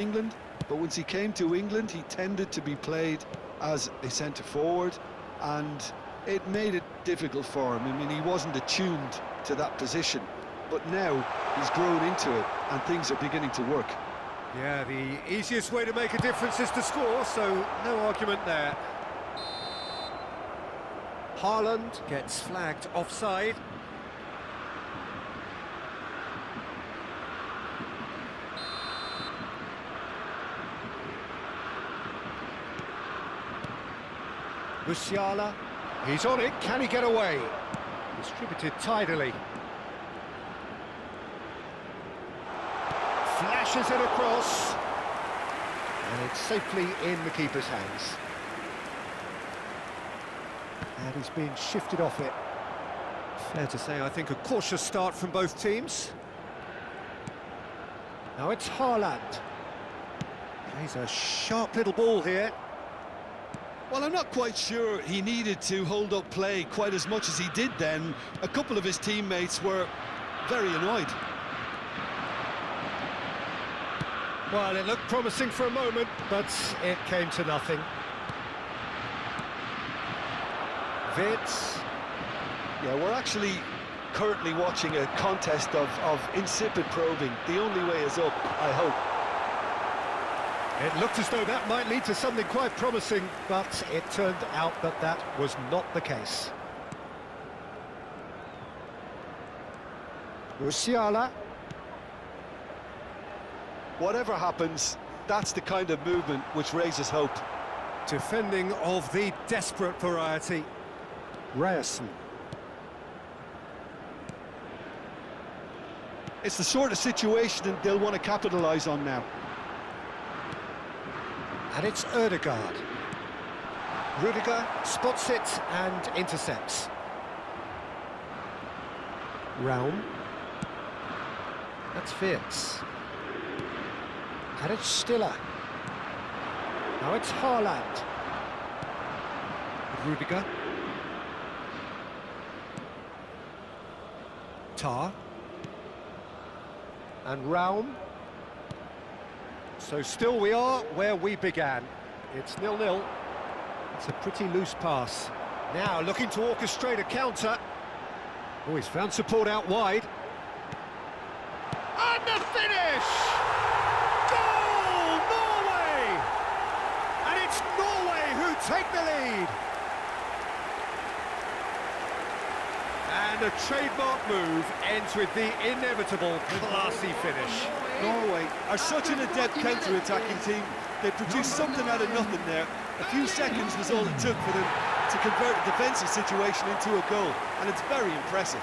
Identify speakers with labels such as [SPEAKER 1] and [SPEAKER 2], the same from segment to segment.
[SPEAKER 1] England, but once he came to England, he tended to be played as a centre-forward, and it made it difficult for him. I mean, he wasn't attuned to that position, but now he's grown into it, and things are beginning to work.
[SPEAKER 2] Yeah, the easiest way to make a difference is to score, so no argument there. Haaland gets flagged offside. Musiala, he's on it, can he get away? Distributed tidily. Flashes it across, and it's safely in the keeper's hands. And he's been shifted off it. Fair to say, I think a cautious start from both teams. Now it's Haaland. He's a sharp little ball here.
[SPEAKER 1] Well, I'm not quite sure he needed to hold up play quite as much as he did then. A couple of his teammates were very annoyed.
[SPEAKER 2] Well, it looked promising for a moment, but it came to nothing. Wits.
[SPEAKER 1] Yeah, we're actually currently watching a contest of insipid probing. The only way is up, I hope.
[SPEAKER 2] It looked as though that might lead to something quite promising, but it turned out that that was not the case. Musiala.
[SPEAKER 1] Whatever happens, that's the kind of movement which raises hope.
[SPEAKER 2] Defending of the desperate variety. Ryerson.
[SPEAKER 1] It's the sort of situation that they'll want to capitalise on now.
[SPEAKER 2] And it's Odegaard. Rudiger spots it and intercepts. Raum. That's Wirtz. And it's Stiller. Now it's Haaland. Rudiger. Tar. And Raum. So still we are where we began. It's 0-0. It's a pretty loose pass. Now looking to orchestrate a counter. Oh, he's found support out wide. And the finish! Goal! Norway! And it's Norway who take the lead. And a trademark move ends with the inevitable classy finish.
[SPEAKER 1] Norway are such an adept counter-attacking team. They produced something out of nothing there. A few seconds was all it took for them to convert a defensive situation into a goal, and it's very impressive.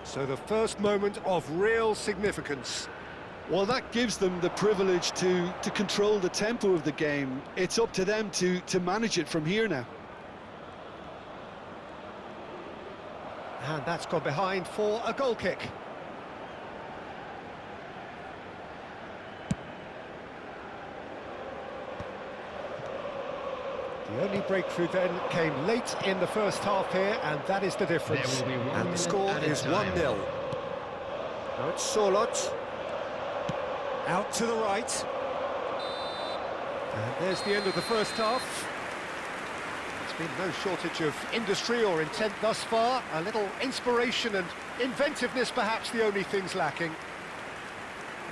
[SPEAKER 2] So the first moment of real significance.
[SPEAKER 1] Well, that gives them the privilege to control the tempo of the game. It's up to them to manage it from here now.
[SPEAKER 2] And that's gone behind for a goal kick. The only breakthrough then came late in the first half here, and that is the difference. And the score is 1-0. Now it's Sorloth. Out to the right. And there's the end of the first half. There's been no shortage of industry or intent thus far. A little inspiration and inventiveness, perhaps the only things lacking.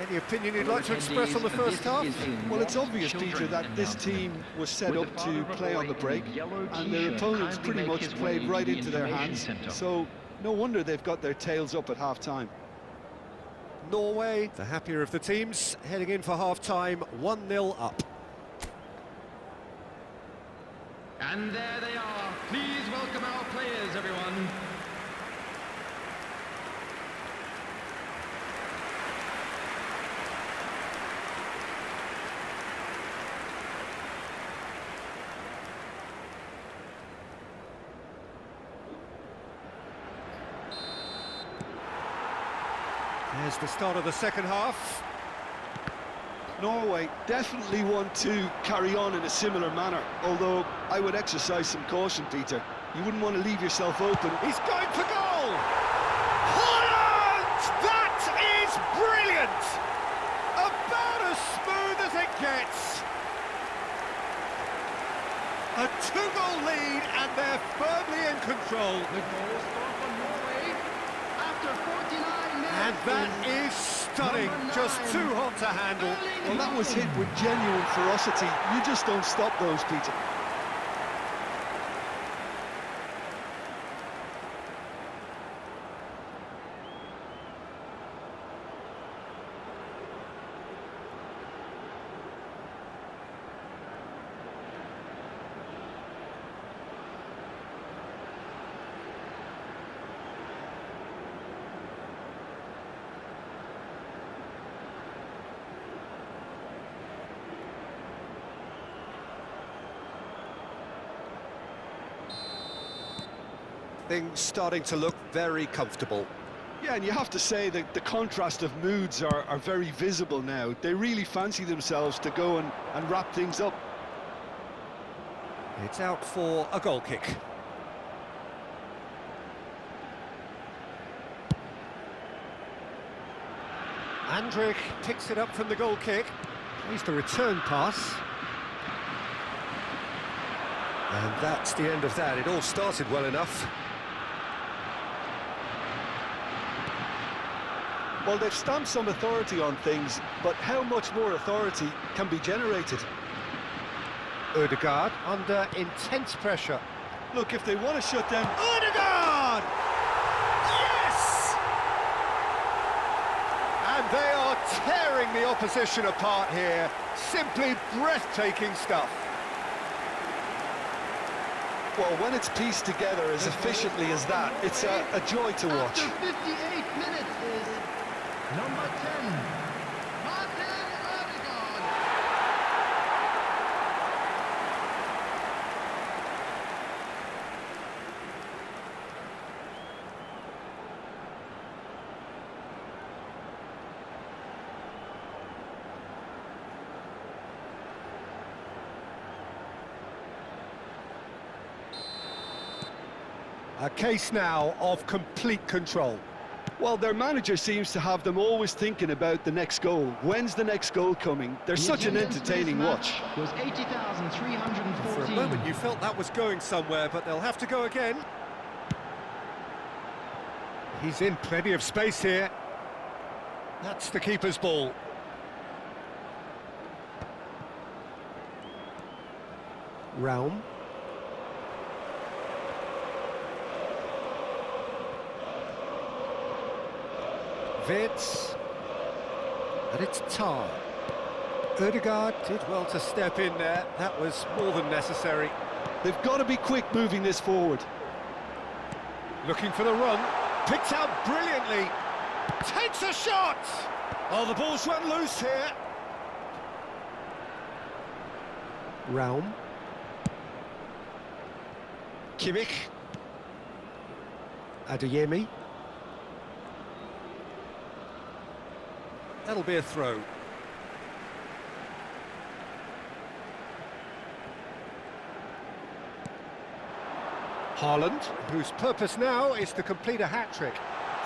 [SPEAKER 2] Any opinion you'd like to express on the first half?
[SPEAKER 1] Well, it's obvious, Peter, that this team was set up to play on the break, and their opponents pretty much played right into their hands, so no wonder they've got their tails up at half-time.
[SPEAKER 2] Norway, the happier of the teams, heading in for half-time, 1-0 up.
[SPEAKER 3] And there they are. Please welcome our players, everyone.
[SPEAKER 2] There's the start of the second half.
[SPEAKER 1] Norway definitely want to carry on in a similar manner, although I would exercise some caution, Peter. You wouldn't want to leave yourself open.
[SPEAKER 2] He's going for goal! Holland! That is brilliant! About as smooth as it gets. A 2-goal lead, and they're firmly in control.
[SPEAKER 3] The goal scored for Norway after 49 minutes.
[SPEAKER 2] And that is stunning. Just too hot to handle.
[SPEAKER 1] Well, that was hit with genuine ferocity. You just don't stop those, Peter.
[SPEAKER 2] Things starting to look very comfortable.
[SPEAKER 1] Yeah, and you have to say that the contrast of moods are very visible now. They really fancy themselves to go and wrap things up.
[SPEAKER 2] It's out for a goal kick. Roderick picks it up from the goal kick. Plays the return pass. And that's the end of that. It all started well enough.
[SPEAKER 1] Well, they've stamped some authority on things, but how much more authority can be generated?
[SPEAKER 2] Ødegaard under intense pressure.
[SPEAKER 1] Look, if they want to shut down...
[SPEAKER 2] Ødegaard! Yes! And they are tearing the opposition apart here. Simply breathtaking stuff.
[SPEAKER 1] Well, when it's pieced together as efficiently as that, it's a joy to watch.
[SPEAKER 3] After 58 minutes is number 10, Martin Ødegaard.
[SPEAKER 2] A case now of complete control.
[SPEAKER 1] Well, their manager seems to have them always thinking about the next goal. When's the next goal coming? They're such an entertaining watch.
[SPEAKER 3] Was 80,314.
[SPEAKER 2] For a moment you felt that was going somewhere, but they'll have to go again. He's in plenty of space here. That's the keeper's ball. Raum. Wits, and it's Tar. Ødegaard did well to step in there. That was more than necessary.
[SPEAKER 1] They've got to be quick moving this forward.
[SPEAKER 2] Looking for the run. Picked out brilliantly. Takes a shot! Oh, the ball's run loose here. Raum. Kimmich. Adeyemi. That'll be a throw. Haaland, whose purpose now is to complete a hat-trick.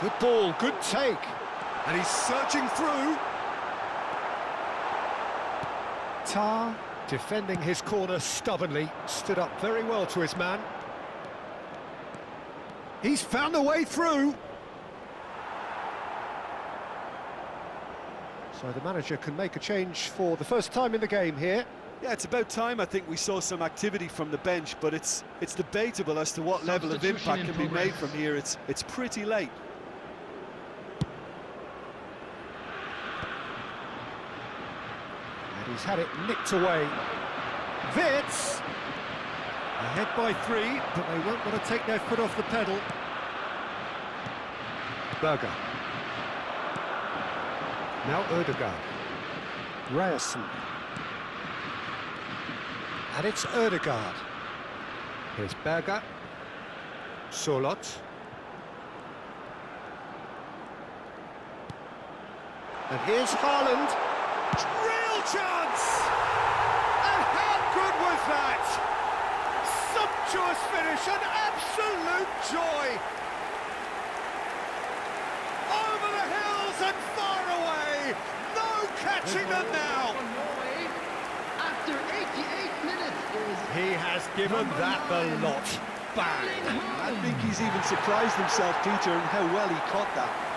[SPEAKER 2] Good ball, good take. And he's searching through. Tar, defending his corner stubbornly, stood up very well to his man. He's found a way through. So the manager can make a change for the first time in the game here.
[SPEAKER 1] Yeah, it's about time I think we saw some activity from the bench, but it's debatable as to what level of impact can be made from here. It's pretty late.
[SPEAKER 2] And he's had it nicked away. Wits! Ahead by 3, but they won't want to take their foot off the pedal. Berger. Now Ødegaard. Ryerson. And it's Ødegaard. Here's Berger. Solot. And here's Haaland. Real chance! And how good was that? Sumptuous finish, an absolute joy! Over the hills and far away! No catching them now!
[SPEAKER 3] Norway, after 88 minutes,
[SPEAKER 2] He has given that the lot. Bang!
[SPEAKER 1] I think he's even surprised himself, Peter, in how well he caught that.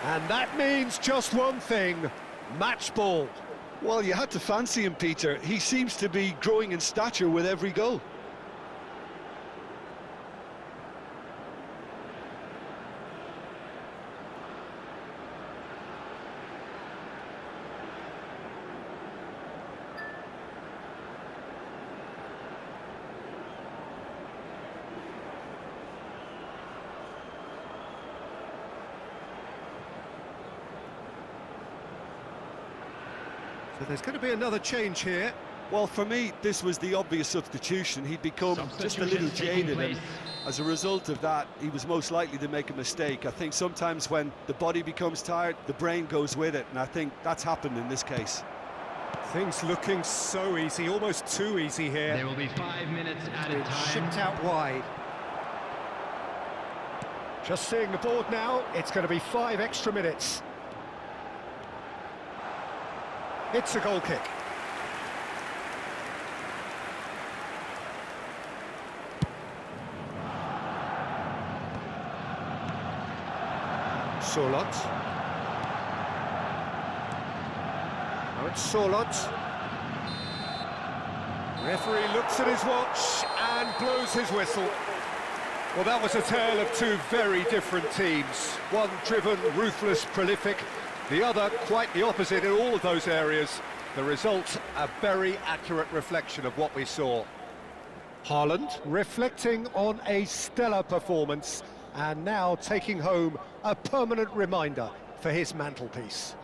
[SPEAKER 2] And that means just one thing, match ball.
[SPEAKER 1] Well, you had to fancy him, Peter. He seems to be growing in stature with every goal.
[SPEAKER 2] So there's going to be another change here.
[SPEAKER 1] Well, for me, this was the obvious substitution. He'd become just a little jaded, and as a result of that, he was most likely to make a mistake. I think sometimes when the body becomes tired, the brain goes with it, and I think that's happened in this case.
[SPEAKER 2] Things looking so easy, almost too easy here.
[SPEAKER 3] there will be 5 minutes added time.
[SPEAKER 2] Shipped out wide. Just seeing the board now, it's going to be 5 extra minutes. It's a goal kick. Sorloth. Now it's Sorloth. Referee looks at his watch and blows his whistle. Well, that was a tale of two very different teams. One driven, ruthless, prolific. The other quite the opposite in all of those areas. The result, a very accurate reflection of what we saw. Haaland reflecting on a stellar performance and now taking home a permanent reminder for his mantelpiece.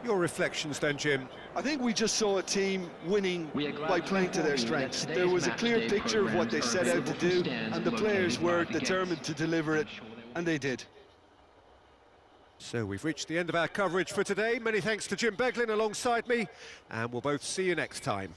[SPEAKER 2] Your reflections then, Jim?
[SPEAKER 1] I think we just saw a team winning by playing to their strengths. There was a clear picture of what they set out to do, and the players were determined to deliver it, and they did.
[SPEAKER 2] So we've reached the end of our coverage for today. Many thanks to Jim Beglin alongside me, and we'll both see you next time.